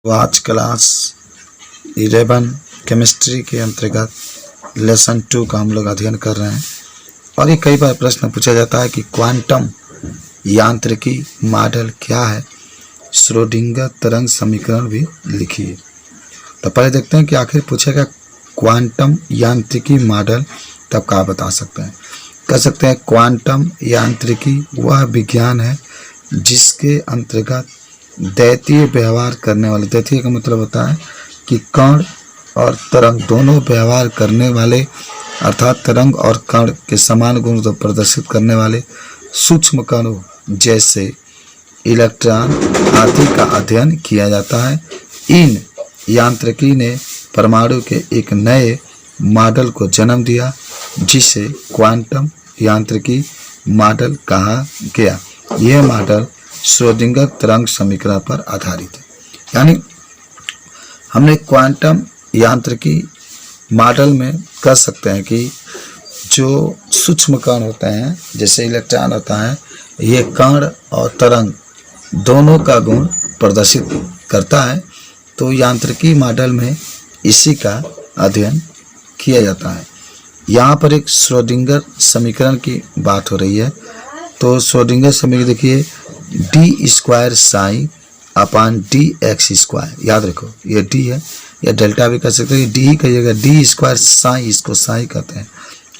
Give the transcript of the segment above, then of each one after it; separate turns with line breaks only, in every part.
तो आज class 11 chemistry के अंतर्गत लेसन 2 का हम लोग अध्ययन कर रहे हैं। और ये कई बार प्रश्न पूछा जाता है कि क्वांटम यांत्रिकी मॉडल क्या है, श्रोडिंगर तरंग समीकरण भी लिखिए। तो पहले देखते हैं कि आखिर पूछेगा क्वांटम यांत्रिकी मॉडल, तब क्या बता सकते हैं। कह सकते हैं क्वांटम यांत्रिकी वह विज्ञान है जिसके अंतर्गत दैतीय व्यवहार करने वाले, दैतीय का मतलब होता है कि कण और तरंग दोनों व्यवहार करने वाले, अर्थात तरंग और कण के समान गुण को प्रदर्शित करने वाले सूक्ष्म कणों जैसे इलेक्ट्रॉन आदि का अध्ययन किया जाता है। इन यांत्रिकी ने परमाणु के एक नए मॉडल को जन्म दिया जिसे क्वांटम यांत्रिकी मॉडल कहा गया। यह मॉडल श्रोडिंगर तरंग समीकरण पर आधारित है। यानी हमने क्वांटम यांत्रिकी मॉडल में कह सकते हैं कि जो सूक्ष्म कण होते हैं जैसे इलेक्ट्रॉन होता है, ये कण और तरंग दोनों का गुण प्रदर्शित करता है। तो यांत्रिकी मॉडल में इसी का अध्ययन किया जाता है। यहाँ पर एक श्रोडिंगर समीकरण की बात हो रही है। तो श्रोडिंगर समीकरण देखिए, D square psi upon d x square. याद रखो ये डी है, या डेल्टा भी कर सकते हैं, डी ही कहिएगा। डी स्क्वायर साई, इसको साई कहते हैं,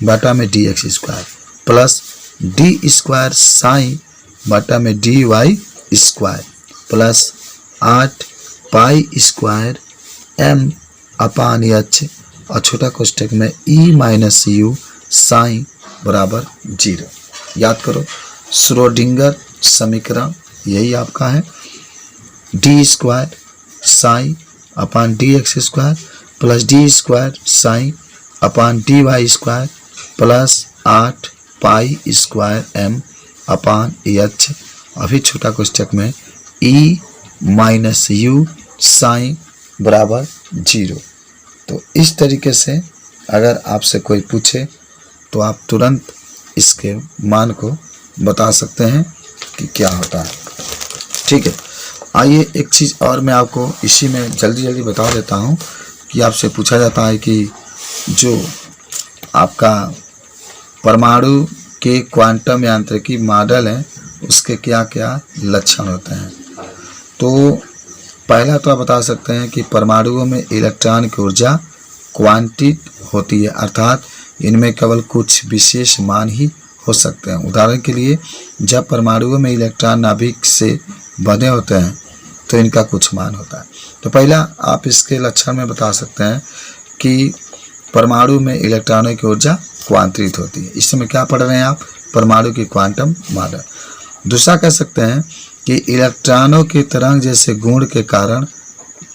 बटा में d x square plus d square psi बटा में d y square plus 8 pi square m upon h और छोटा कोष्ठक में ई माइनस यू साई बराबर 0। याद करो श्रोडिंगर समीकरण यही आपका है, d square psi upon d x square plus d square psi upon d y square plus 8 pi square m upon h और फिर छोटा कोष्ठक में ई माइनस यू साई बराबर 0। तो इस तरीके से अगर आपसे कोई पूछे तो आप तुरंत इसके मान को बता सकते हैं कि क्या होता है। ठीक है, आइए एक चीज़ और मैं आपको इसी में जल्दी बता देता हूँ कि आपसे पूछा जाता है कि जो आपका परमाणु के क्वांटम यांत्रिकी मॉडल है उसके क्या क्या लक्षण होते हैं। तो पहला तो आप बता सकते हैं कि परमाणुओं में इलेक्ट्रॉन की ऊर्जा क्वांटित होती है, अर्थात इनमें केवल कुछ विशेष मान ही हो सकते हैं। उदाहरण के लिए जब परमाणुओं में इलेक्ट्रॉन नाभिक से बने होते हैं तो इनका कुछ मान होता है। तो पहला आप इसके लक्षण में बता सकते हैं कि परमाणु में इलेक्ट्रॉनों की ऊर्जा क्वांटित होती है। इस समय क्या पढ़ रहे हैं आप, परमाणु की क्वांटम मॉडल। दूसरा कह सकते हैं कि इलेक्ट्रॉनों की तरंग जैसे गुण के कारण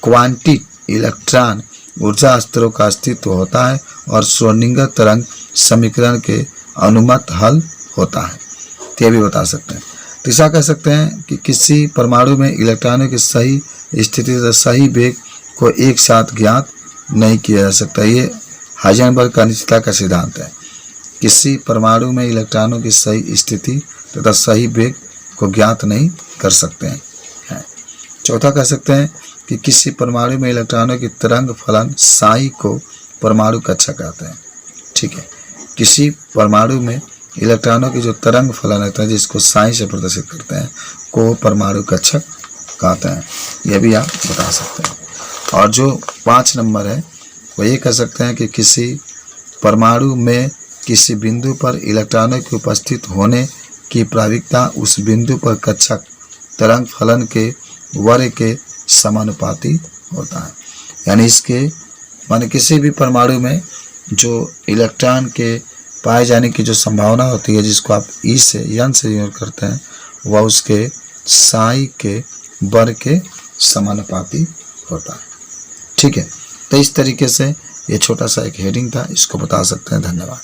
क्वांटित इलेक्ट्रॉन ऊर्जा स्तरों का अस्तित्व होता है और श्रोडिंगर तरंग समीकरण के अनुमत हल होता है। तो यह भी बता सकते हैं। तीसरा कह सकते हैं कि किसी परमाणु में इलेक्ट्रॉनों की सही स्थिति तथा सही वेग को एक साथ ज्ञात नहीं किया जा सकता। ये हाइजेनबर्ग का अनिश्चितता का सिद्धांत है। किसी परमाणु में इलेक्ट्रॉनों की सही स्थिति तथा सही वेग को ज्ञात नहीं कर सकते हैं। चौथा कह सकते हैं कि किसी परमाणु में इलेक्ट्रॉनों की तरंग फलन साई को परमाणु कक्षा कहते हैं। ठीक है, किसी परमाणु में इलेक्ट्रॉनों की जो तरंग फलन रहता है जिसको साई से प्रदर्शित करते हैं को परमाणु कक्षक कहते हैं। यह भी आप बता सकते हैं। और जो 5 नंबर है वो ये कह सकते हैं कि किसी परमाणु में किसी बिंदु पर इलेक्ट्रॉनों की उपस्थित होने की प्रायिकता उस बिंदु पर कक्षक तरंग फलन के वर्ग के समानुपाती होता है। यानी इसके माने किसी भी परमाणु में जो इलेक्ट्रॉन के पाए जाने की जो संभावना होती है जिसको आप ई से यन से यूज करते हैं वह उसके साई के वर्ग के समानुपाती होता है। ठीक है, तो इस तरीके से ये छोटा सा एक हेडिंग था, इसको बता सकते हैं। धन्यवाद।